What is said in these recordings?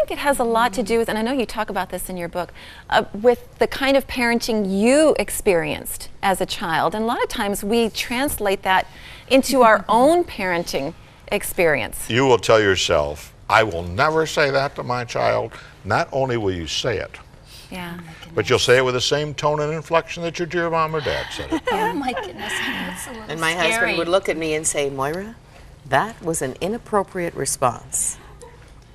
think it has a lot to do with, and I know you talk about this in your book, with the kind of parenting you experienced as a child. And a lot of times we translate that into our own parenting experience. You will tell yourself, I will never say that to my child. Not only will you say it, Yeah. but you'll say it with the same tone and inflection that your dear mom or dad said it. Oh my goodness, that's a little And my scary. husband would look at me and say, Moira, that was an inappropriate response.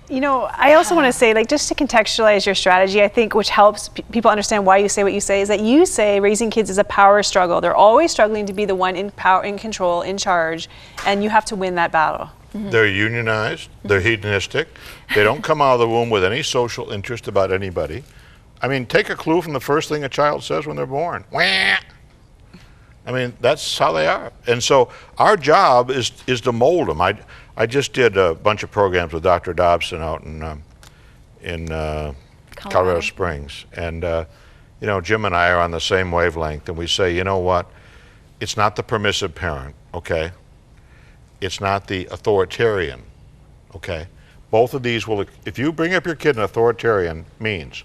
You know, I also want to say, like, just to contextualize your strategy, I think, which helps people understand why you say what you say, is that you say raising kids is a power struggle. They're always struggling to be the one in power, in control, in charge, and you have to win that battle. They're unionized, they're hedonistic, they don't come out of the womb with any social interest about anybody. I mean, take a clue from the first thing a child says when they're born. Wah! I mean, that's how they are. And so our job is to mold them. I just did a bunch of programs with Dr. Dobson out in Colorado Springs. And, you know, Jim and I are on the same wavelength. And we say, you know what? It's not the permissive parent, okay? It's not the authoritarian, okay? Both of these will, if you bring up your kid in authoritarian means,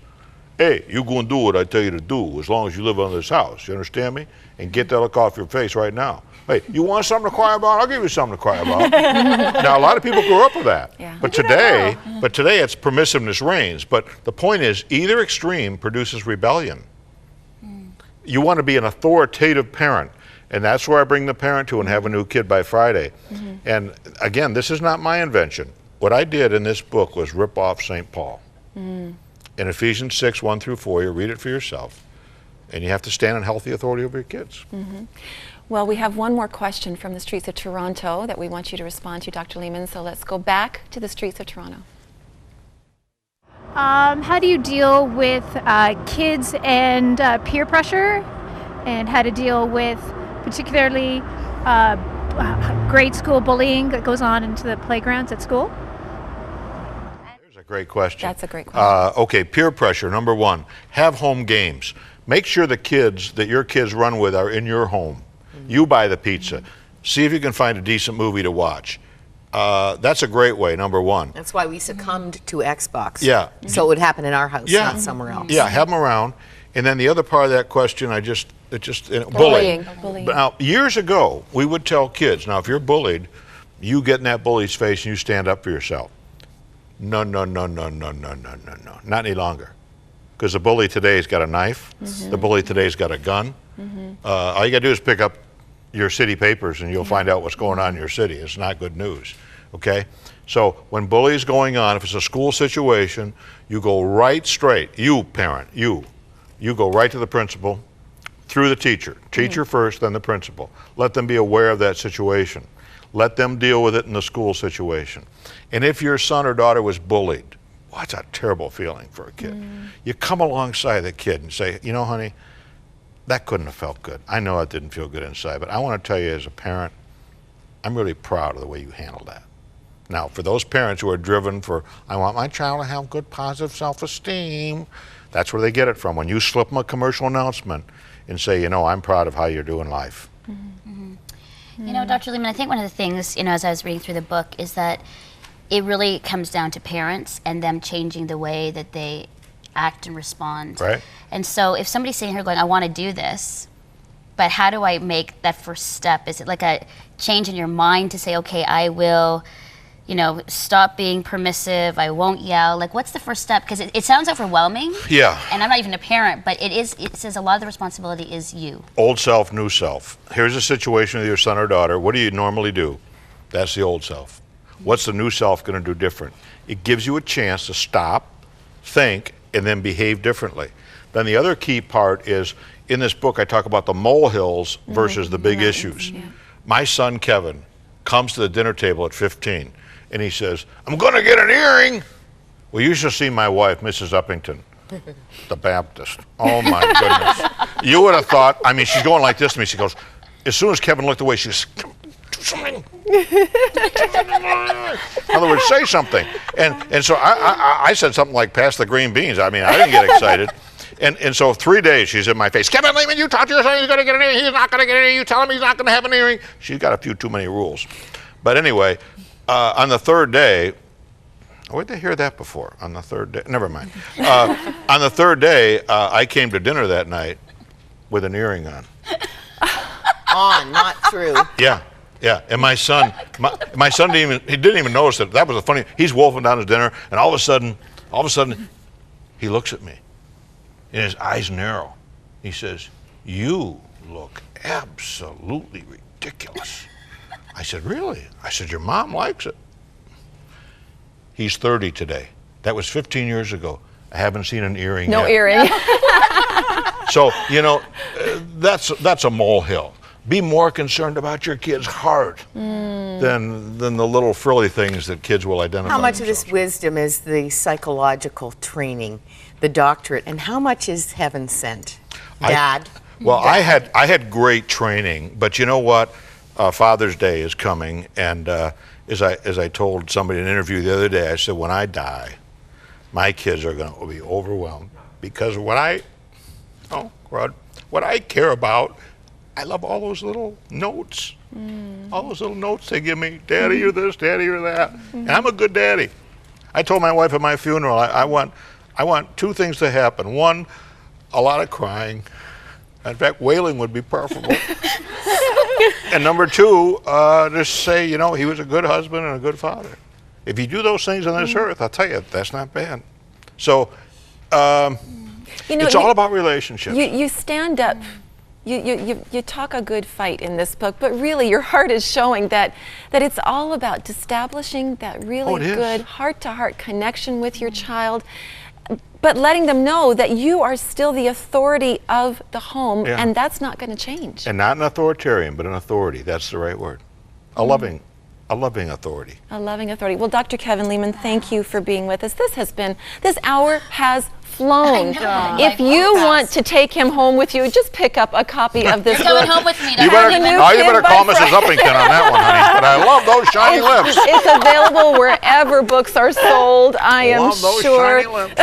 hey, you're going to do what I tell you to do as long as you live on this house. You understand me? And get that look off your face right now. Hey, you want something to cry about? I'll give you something to cry about. Now, a lot of people grew up with that. Yeah. But today it's permissiveness reigns. But the point is, either extreme produces rebellion. You want to be an authoritative parent. And that's where I bring the parent to and have a new kid by Friday. And again, this is not my invention. What I did in this book was rip off St. Paul. In Ephesians 6, 1 through 4, you read it for yourself. And you have to stand in healthy authority over your kids. Well, we have one more question from the streets of Toronto that we want you to respond to, Dr. Leman. So let's go back to the streets of Toronto. How do you deal with kids and peer pressure, and how to deal with particularly grade school bullying that goes on into the playgrounds at school? There's a great question. That's a great question. Okay, peer pressure, number one. Have home games. Make sure the kids that your kids run with are in your home. You buy the pizza. See if you can find a decent movie to watch. That's a great way, number one. That's why we succumbed to Xbox. Yeah. So it would happen in our house, Yeah. not somewhere else. Yeah, have them around. And then the other part of that question, bullying. Bullying. Now, years ago, we would tell kids, now if you're bullied, you get in that bully's face and you stand up for yourself. No, not any longer. Because the bully today's got a knife, the bully today's got a gun. All you gotta do is pick up your city papers and you'll find out what's going on in your city. It's not good news, okay? So when bullying's going on, if it's a school situation, you go right straight, you parent, you go right to the principal, through the teacher. Teacher first, then the principal. Let them be aware of that situation. Let them deal with it in the school situation. And if your son or daughter was bullied, well, that's a terrible feeling for a kid. You come alongside the kid and say, you know, honey, that couldn't have felt good. I know it didn't feel good inside, but I want to tell you as a parent, I'm really proud of the way you handled that. Now, for those parents who are driven for, I want my child to have good, positive self-esteem, that's where they get it from. When you slip them a commercial announcement and say, you know, I'm proud of how you're doing life. You know, Dr. Leman, I think one of the things, you know, as I was reading through the book, is that it really comes down to parents and them changing the way that they act and respond. Right. And so if somebody's sitting here going, I want to do this, but how do I make that first step? Is it like a change in your mind to say, okay, I will, you know, stop being permissive, I won't yell? Like, what's the first step? Because it sounds overwhelming. Yeah. And I'm not even a parent, but it says a lot of the responsibility is you. Old self, new self. Here's a situation with your son or daughter. What do you normally do? That's the old self. What's the new self going to do different? It gives you a chance to stop, think, and then behave differently. Then the other key part is, in this book I talk about the molehills versus the big issues. Yeah. My son Kevin comes to the dinner table at 15 and he says, I'm going to get an earring. Well, you should see my wife, Mrs. Uppington, the Baptist. Oh my goodness. You would have thought, I mean, she's going like this to me. She goes, as soon as Kevin looked away, she goes, do something. In other words, say something. And so I said something like, pass the green beans. I mean, I didn't get excited. And so 3 days she's in my face. Kevin Leman, you talk to your son, he's going to get an earring. He's not going to get an earring. You tell him he's not going to have an earring. She's got a few too many rules. But anyway, on the third day, Where'd they hear that before? On the third day? Never mind. On the third day, I came to dinner that night with an earring on. On, not through. Yeah, yeah. And my son didn't even notice it. That was the funny. He's wolfing down his dinner, and all of a sudden, he looks at me, and his eyes narrow. He says, "You look absolutely ridiculous." I said, "Really?" I said, "Your mom likes it." He's 30 today. That was 15 years ago. I haven't seen an earring No yet. earring. So, that's a molehill. Be more concerned about your kid's heart than the little frilly things that kids will identify. How much of themselves this wisdom is the psychological training, the doctorate, and how much is heaven sent? Dad? I had great training, but you know what? Father's Day is coming, and as I told somebody in an interview the other day, I said, when I die, my kids are going to be overwhelmed because what I care about, I love all those little notes. All those little notes they give me. Daddy, you're this, Daddy, you're that. And I'm a good daddy. I told my wife at my funeral, I want two things to happen. One, a lot of crying. In fact, wailing would be preferable. And number two, just say, he was a good husband and a good father. If you do those things on this earth, I'll tell you, that's not bad. So it's all about relationships. You stand up. You talk a good fight in this book, but really your heart is showing that it's all about establishing that really good heart-to-heart connection with your child, but letting them know that you are still the authority of the home, and that's not going to change. And not an authoritarian, but an authority. That's the right word. A loving authority. A loving authority. Well, Dr. Kevin Leman, thank you for being with us. This hour has flown. If you want to take him home with you, just pick up a copy of this You're book. coming home with me. You better call Mrs. Uppington on that one, honey. But I love those shiny lips. It's available wherever books are sold, I am Love those sure. shiny lips.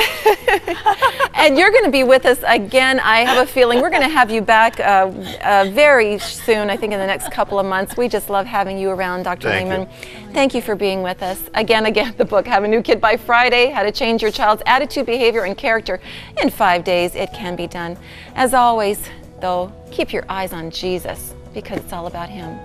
And you're going to be with us again. I have a feeling we're going to have you back very soon, I think in the next couple of months. We just love having you around, Dr. Thank Leman. you. Thank you for being with us. Again, the book, Have a New Kid by Friday, How to Change Your Child's Attitude, Behavior, and Character in 5 days. It can be done. As always, though, keep your eyes on Jesus because it's all about him.